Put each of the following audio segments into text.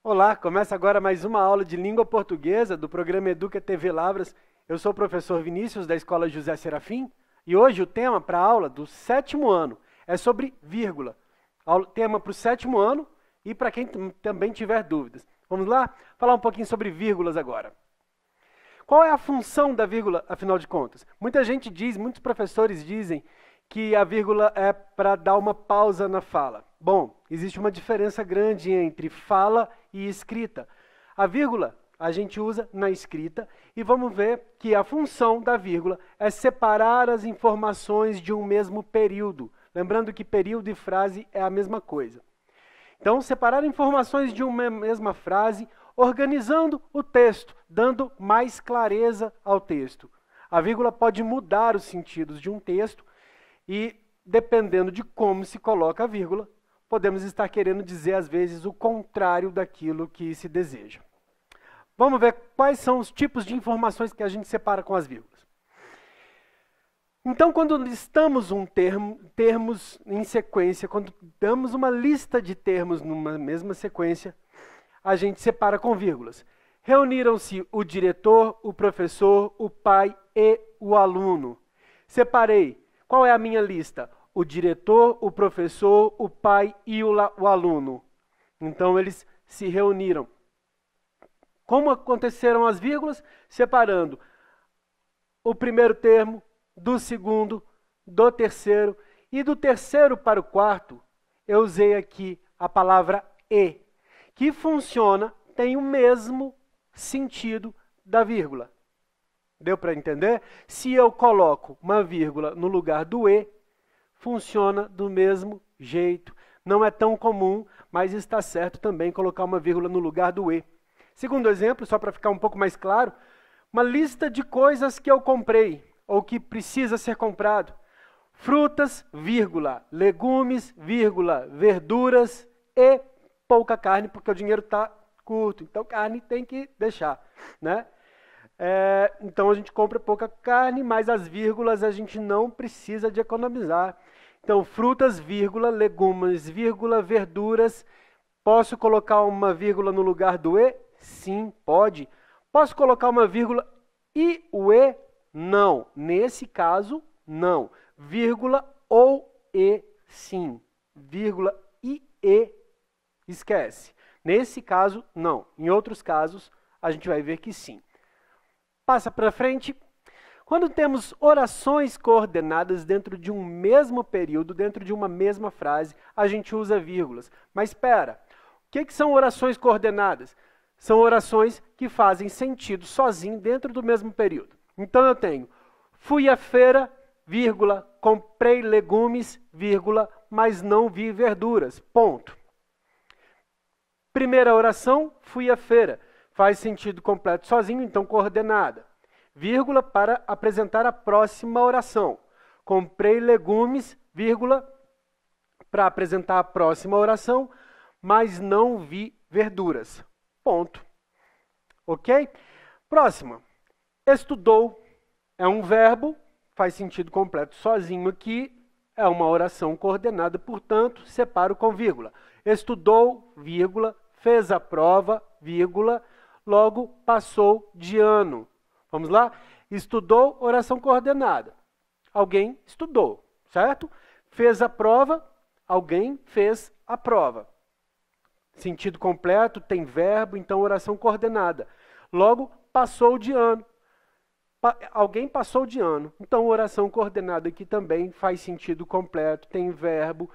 Olá, começa agora mais uma aula de língua portuguesa do programa Educa TV Lavras. Eu sou o professor Vinícius da Escola José Serafim e hoje o tema para a aula do 7º ano é sobre vírgula. Tema para o 7º ano e para quem também tiver dúvidas. Vamos lá? Falar um pouquinho sobre vírgulas agora. Qual é a função da vírgula, afinal de contas? Muitos professores dizem que a vírgula é para dar uma pausa na fala. Bom, existe uma diferença grande entre fala e escrita. A vírgula a gente usa na escrita e vamos ver que a função da vírgula é separar as informações de um mesmo período. Lembrando que período e frase é a mesma coisa. Então, separar informações de uma mesma frase, organizando o texto, dando mais clareza ao texto. A vírgula pode mudar os sentidos de um texto e, dependendo de como se coloca a vírgula, podemos estar querendo dizer, às vezes, o contrário daquilo que se deseja. Vamos ver quais são os tipos de informações que a gente separa com as vírgulas. Então, quando listamos termos em sequência, quando damos uma lista de termos numa mesma sequência, a gente separa com vírgulas. Reuniram-se o diretor, o professor, o pai e o aluno. Separei. Qual é a minha lista? O diretor, o professor, o pai e o aluno. Então, eles se reuniram. Como aconteceram as vírgulas? Separando o primeiro termo do segundo, do terceiro. E do terceiro para o quarto, eu usei aqui a palavra e, que funciona, tem o mesmo sentido da vírgula. Deu para entender? Se eu coloco uma vírgula no lugar do e, funciona do mesmo jeito. Não é tão comum, mas está certo também colocar uma vírgula no lugar do e. Segundo exemplo, só para ficar um pouco mais claro, uma lista de coisas que eu comprei ou que precisa ser comprado. Frutas, vírgula, legumes, vírgula, verduras e pouca carne, porque o dinheiro está curto. Então, carne tem que deixar, né? Então, a gente compra pouca carne, mas as vírgulas a gente não precisa de economizar. Então, frutas, vírgula, legumes, vírgula, verduras. Posso colocar uma vírgula no lugar do e? Sim, pode. Posso colocar uma vírgula e o e? Não. Nesse caso, não. Vírgula ou e, sim. Vírgula e, esquece. Nesse caso, não. Em outros casos, a gente vai ver que sim. Passa para frente. Quando temos orações coordenadas dentro de um mesmo período, dentro de uma mesma frase, a gente usa vírgulas. Mas espera, o que são orações coordenadas? São orações que fazem sentido sozinho dentro do mesmo período. Então eu tenho, fui à feira, vírgula, comprei legumes, vírgula, mas não vi verduras, ponto. Primeira oração, fui à feira. Faz sentido completo sozinho, então coordenada. Vírgula para apresentar a próxima oração. Comprei legumes, vírgula, para apresentar a próxima oração, mas não vi verduras. Ponto. Ok? Próxima. Estudou é um verbo, faz sentido completo sozinho aqui, é uma oração coordenada, portanto, separo com vírgula. Estudou, vírgula, fez a prova, vírgula, logo passou de ano. Vamos lá? Estudou, oração coordenada. Alguém estudou, certo? Fez a prova, alguém fez a prova. Sentido completo, tem verbo, então oração coordenada. Logo, passou de ano. Alguém passou de ano. Então, oração coordenada aqui também faz sentido completo, tem verbo.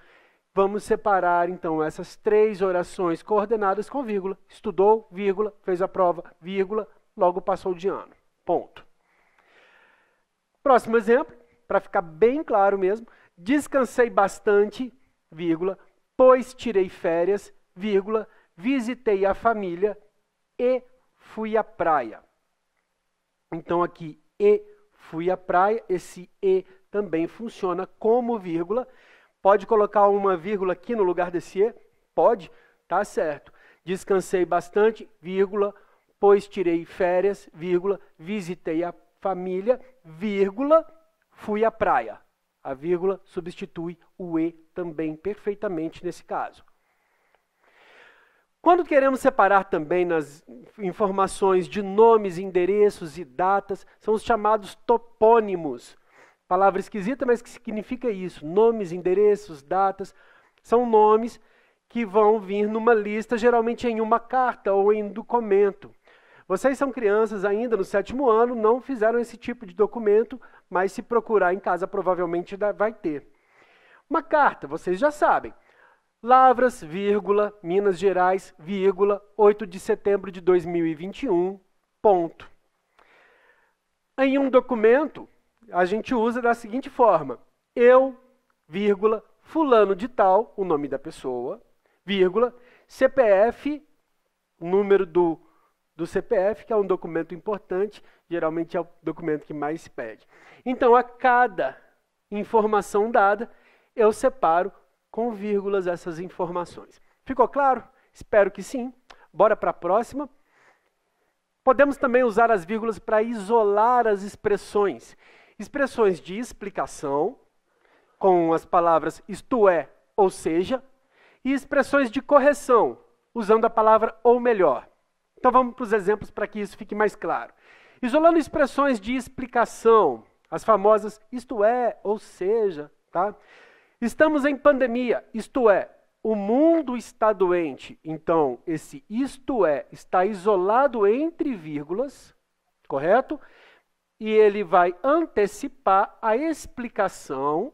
Vamos separar, então, essas três orações coordenadas com vírgula. Estudou, vírgula, fez a prova, vírgula, logo passou de ano. Ponto. Próximo exemplo, para ficar bem claro mesmo. Descansei bastante, vírgula, pois tirei férias, vírgula, visitei a família e fui à praia. Então aqui, e fui à praia, esse e também funciona como vírgula. Pode colocar uma vírgula aqui no lugar desse e? Pode, tá certo. Descansei bastante, vírgula, pois tirei férias, vírgula, visitei a família, vírgula, fui à praia. A vírgula substitui o e também perfeitamente nesse caso. Quando queremos separar também nas informações de nomes, endereços e datas, são os chamados topônimos. Palavra esquisita, mas que significa isso. Nomes, endereços, datas, são nomes que vão vir numa lista, geralmente em uma carta ou em um documento. Vocês são crianças ainda no 7º ano, não fizeram esse tipo de documento, mas se procurar em casa provavelmente vai ter. Uma carta, vocês já sabem. Lavras, vírgula, Minas Gerais, vírgula, 8 de setembro de 2021, ponto. Em um documento, a gente usa da seguinte forma. Eu, vírgula, fulano de tal, o nome da pessoa, vírgula, CPF, número do CPF, que é um documento importante, geralmente é o documento que mais se pede. Então, a cada informação dada, eu separo com vírgulas essas informações. Ficou claro? Espero que sim. Bora para a próxima. Podemos também usar as vírgulas para isolar as expressões. Expressões de explicação, com as palavras isto é, ou seja, e expressões de correção, usando a palavra ou melhor. Então vamos para os exemplos para que isso fique mais claro. Isolando expressões de explicação, as famosas isto é, ou seja, tá? Estamos em pandemia, isto é, o mundo está doente. Então, esse isto é está isolado entre vírgulas, correto? E ele vai antecipar a explicação,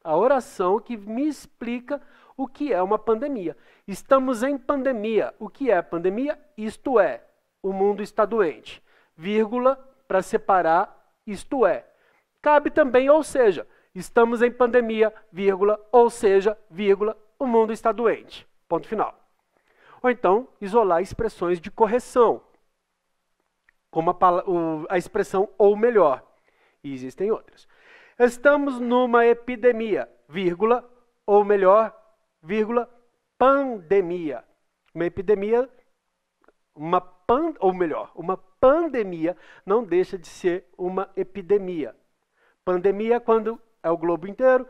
a oração que me explica o que é uma pandemia. Estamos em pandemia. O que é pandemia? Isto é, o mundo está doente. Vírgula para separar isto é. Cabe também, ou seja, estamos em pandemia, vírgula, ou seja, vírgula, o mundo está doente. Ponto final. Ou então, isolar expressões de correção, como a expressão ou melhor. E existem outras. Estamos numa epidemia, vírgula, ou melhor, vírgula, pandemia. Uma epidemia, uma pandemia não deixa de ser uma epidemia. Pandemia é quando é o globo inteiro,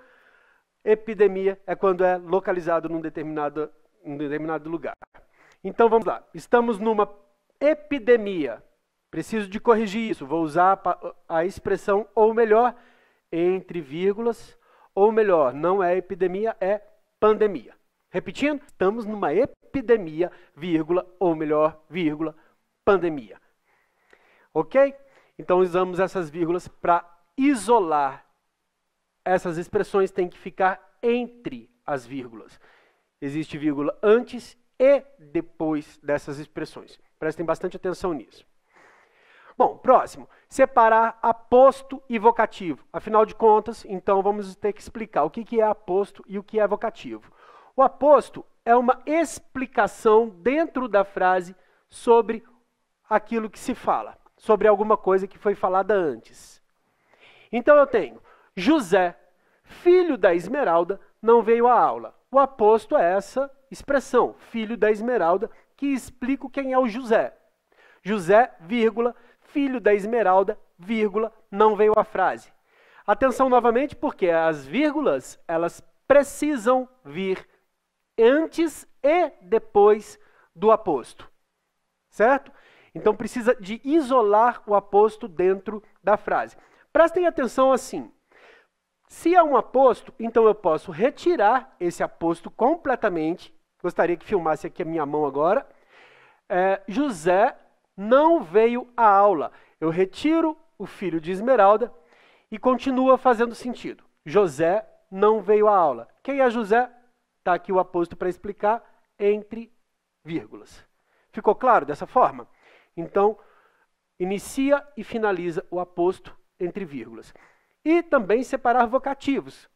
epidemia é quando é localizado num determinado lugar. Então vamos lá, estamos numa epidemia. Preciso de corrigir isso, vou usar a expressão ou melhor, entre vírgulas, ou melhor, não é epidemia, é pandemia. Repetindo, estamos numa epidemia, vírgula, ou melhor, vírgula, pandemia. Ok? Então usamos essas vírgulas para isolar. Essas expressões têm que ficar entre as vírgulas. Existe vírgula antes e depois dessas expressões. Prestem bastante atenção nisso. Bom, próximo. Separar aposto e vocativo. Afinal de contas, então vamos ter que explicar o que é aposto e o que é vocativo. O aposto é uma explicação dentro da frase sobre aquilo que se fala, sobre alguma coisa que foi falada antes. Então eu tenho José, filho da Esmeralda, não veio à aula. O aposto é essa expressão, filho da Esmeralda, que explica quem é o José. José, vírgula, filho da Esmeralda, vírgula, não veio à frase. Atenção novamente, porque as vírgulas, elas precisam vir antes e depois do aposto. Certo? Então precisa de isolar o aposto dentro da frase. Prestem atenção assim. Se há um aposto, então eu posso retirar esse aposto completamente. Gostaria que filmasse aqui a minha mão agora. José não veio à aula. Eu retiro o filho de Esmeralda e continua fazendo sentido. José não veio à aula. Quem é José? Está aqui o aposto para explicar entre vírgulas. Ficou claro dessa forma? Então, inicia e finaliza o aposto entre vírgulas. E também separar vocativos.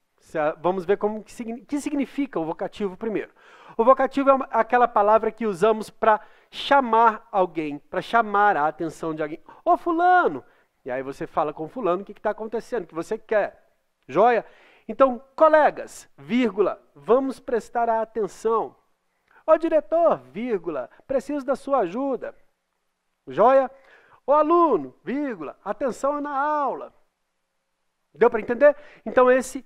Vamos ver que significa o vocativo primeiro. O vocativo é aquela palavra que usamos para chamar alguém, para chamar a atenção de alguém. Ô fulano! E aí você fala com fulano o que está acontecendo, o que você quer. Joia? Então, colegas, vírgula, vamos prestar atenção. Ô diretor, vírgula, preciso da sua ajuda. Joia? Ô aluno, vírgula, atenção na aula. Deu para entender? Então esse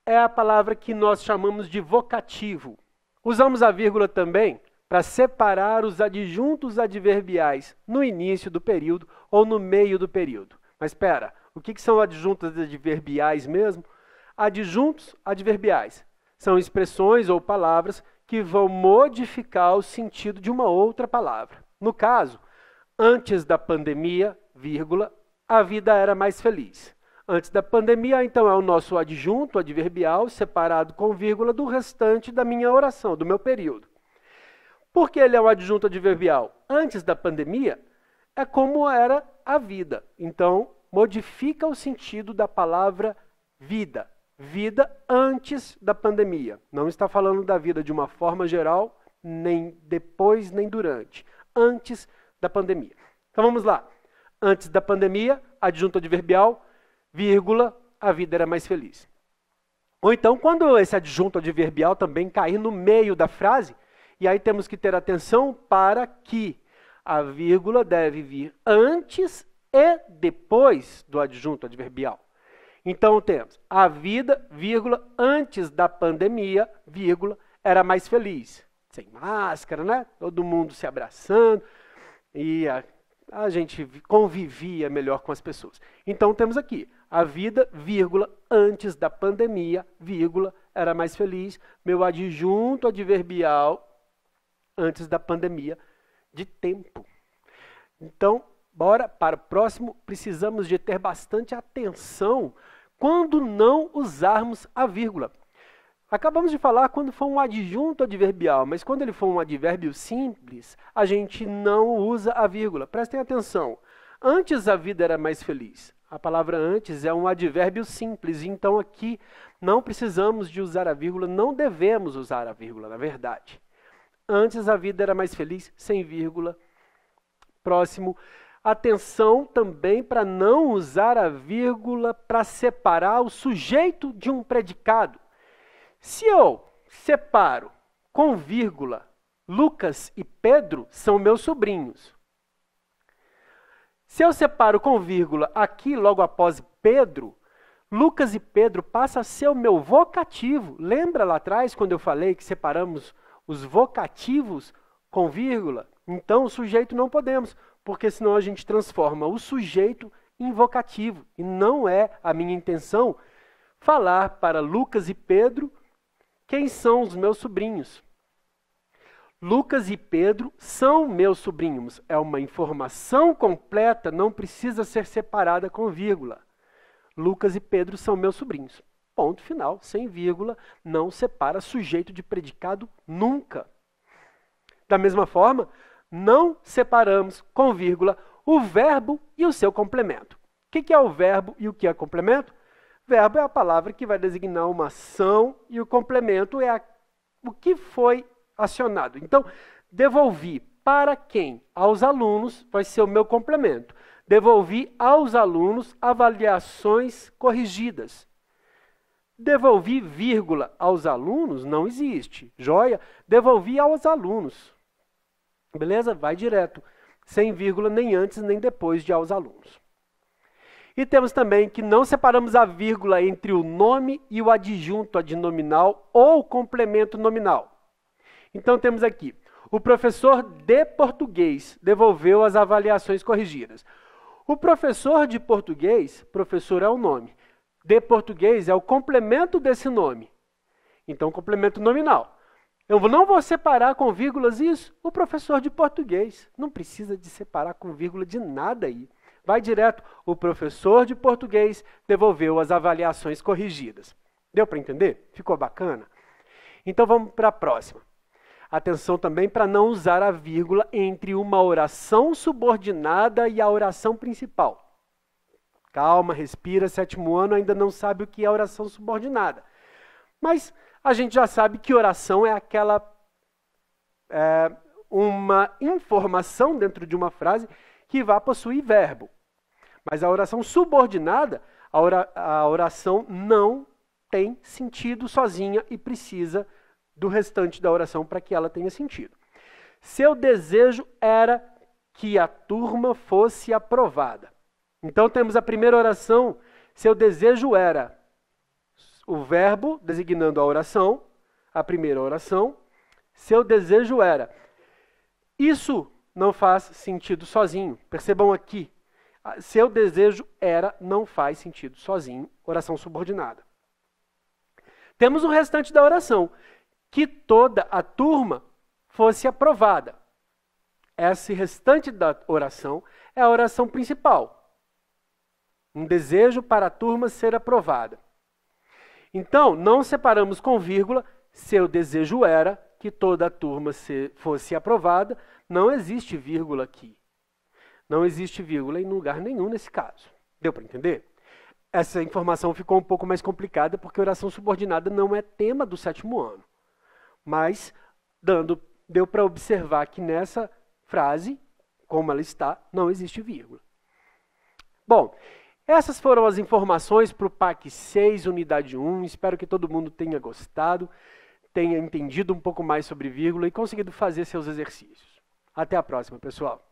é a palavra que nós chamamos de vocativo. Usamos a vírgula também para separar os adjuntos adverbiais no início do período ou no meio do período. Mas espera, o que são adjuntos adverbiais mesmo? Adjuntos adverbiais são expressões ou palavras que vão modificar o sentido de uma outra palavra. No caso, antes da pandemia, vírgula, a vida era mais feliz. Antes da pandemia, então, é o nosso adjunto adverbial separado com vírgula do restante da minha oração, do meu período. Por que ele é um adjunto adverbial? Antes da pandemia, é como era a vida. Então, modifica o sentido da palavra vida. Vida antes da pandemia. Não está falando da vida de uma forma geral, nem depois, nem durante. Antes da pandemia. Então, vamos lá. Antes da pandemia, adjunto adverbial, vírgula, a vida era mais feliz. Ou então, quando esse adjunto adverbial também cair no meio da frase, e aí temos que ter atenção para que a vírgula deve vir antes e depois do adjunto adverbial. Então, temos a vida, vírgula, antes da pandemia, vírgula, era mais feliz. Sem máscara, né? Todo mundo se abraçando e a gente convivia melhor com as pessoas. Então, temos aqui a vida, vírgula, antes da pandemia, vírgula, era mais feliz. Meu adjunto adverbial antes da pandemia de tempo. Então, bora para o próximo. Precisamos de ter bastante atenção quando não usarmos a vírgula. Acabamos de falar quando for um adjunto adverbial, mas quando ele for um advérbio simples, a gente não usa a vírgula. Prestem atenção. Antes a vida era mais feliz. A palavra antes é um advérbio simples, então aqui não precisamos de usar a vírgula, não devemos usar a vírgula, na verdade. Antes a vida era mais feliz, sem vírgula. Próximo. Atenção também para não usar a vírgula para separar o sujeito de um predicado. Se eu separo com vírgula, Lucas e Pedro são meus sobrinhos. Se eu separo com vírgula aqui logo após Pedro, Lucas e Pedro passa a ser o meu vocativo. Lembra lá atrás quando eu falei que separamos os vocativos com vírgula? Então o sujeito não podemos, porque senão a gente transforma o sujeito em vocativo. E não é a minha intenção falar para Lucas e Pedro quem são os meus sobrinhos. Lucas e Pedro são meus sobrinhos. É uma informação completa, não precisa ser separada com vírgula. Lucas e Pedro são meus sobrinhos. Ponto final, sem vírgula, não separa sujeito de predicado nunca. Da mesma forma, não separamos com vírgula o verbo e o seu complemento. O que é o verbo e o que é complemento? Verbo é a palavra que vai designar uma ação e o complemento é o que foi acionado. Então, devolvi para quem? Aos alunos vai ser o meu complemento. Devolvi aos alunos avaliações corrigidas. Devolvi vírgula aos alunos não existe. Joia? Devolvi aos alunos. Beleza? Vai direto. Sem vírgula nem antes nem depois de aos alunos. E temos também que não separamos a vírgula entre o nome e o adjunto adnominal ou complemento nominal. Então temos aqui, o professor de português devolveu as avaliações corrigidas. O professor de português, professor é o nome. De português é o complemento desse nome. Então, complemento nominal. Eu não vou separar com vírgulas isso, o professor de português. Não precisa de separar com vírgula de nada aí. Vai direto, o professor de português devolveu as avaliações corrigidas. Deu para entender? Ficou bacana? Então vamos para a próxima. Atenção também para não usar a vírgula entre uma oração subordinada e a oração principal. Calma, respira, 7º ano ainda não sabe o que é oração subordinada. Mas a gente já sabe que oração é aquela, uma informação dentro de uma frase que vai possuir verbo. Mas a oração subordinada, a oração não tem sentido sozinha e precisa do restante da oração para que ela tenha sentido. Seu desejo era que a turma fosse aprovada. Então temos a primeira oração, seu desejo era o verbo designando a oração, a primeira oração, seu desejo era. Isso não faz sentido sozinho. Percebam aqui. Seu desejo era não faz sentido sozinho. Oração subordinada. Temos o restante da oração. Que toda a turma fosse aprovada. Esse restante da oração é a oração principal. Um desejo para a turma ser aprovada. Então, não separamos com vírgula. Seu desejo era que toda a turma fosse aprovada. Não existe vírgula aqui. Não existe vírgula em lugar nenhum nesse caso. Deu para entender? Essa informação ficou um pouco mais complicada porque oração subordinada não é tema do 7º ano. Mas deu para observar que nessa frase, como ela está, não existe vírgula. Bom, essas foram as informações para o PAC 6, unidade 1. Espero que todo mundo tenha gostado, tenha entendido um pouco mais sobre vírgula e conseguido fazer seus exercícios. Até a próxima, pessoal.